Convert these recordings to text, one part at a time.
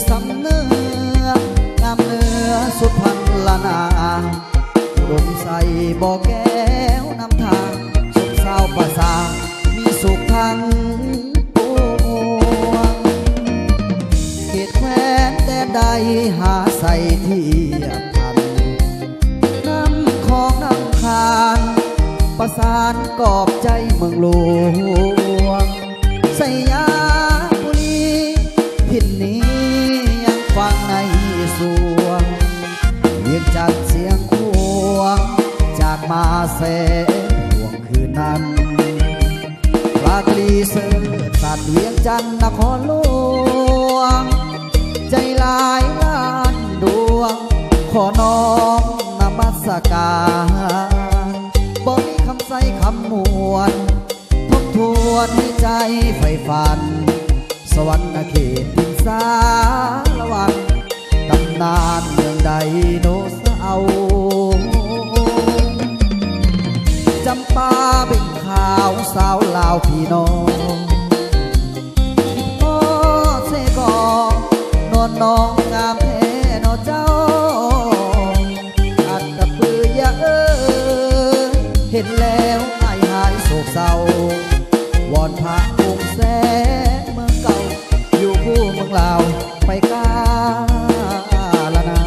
สำเนื้องามเนื้อสุดพันละนาอุดมใส่บ่อแก้วน้ำทางสุขสาวประสามีสุขทั้งปวงเขตแคว้นแดนใดหาใส่เทียบทันน้ำของน้ำคานประสานกอบใจเมืองหลวงสยามบุรีถิ่นนี้ยังฟังในสวงเวียงจันทร์เสียงควงจากมาแสนห่วงคืนนั้นปลากรีเสิร์สัตว์เวียงจันทร์นครหลวงใจลายล้านดวงขอน้อมนมัสการบ่มีคำใส่คำมวลทบทวนในใจใฝ่ฝันสวรรค์เขตทินสารวันตำนานเมืองไดโนเสาร์จำปาเป็นข่าวสาวลาวพี่น้องโอ้เสกอนวลน้องงามแท้นอเจ้าอัดกับปือยาเห็นแล้วหายโศกเศร้าวอนพระองค์แสนเมืองเก่าอยู่คู่เมืองลาวไปกาลนา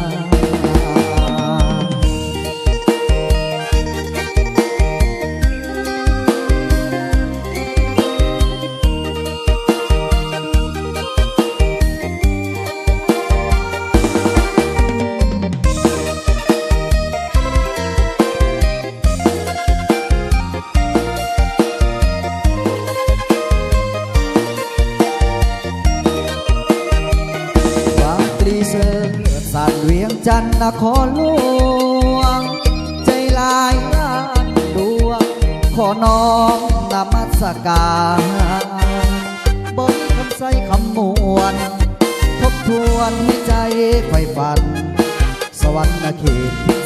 สัตว์เวียงจันทร์นครหลวงใจลายล้านดวงขอน้อมนมัสการบ่มีคำใส่คำมวลทบทวนให้ใจไฟฝันสวรรค์เขต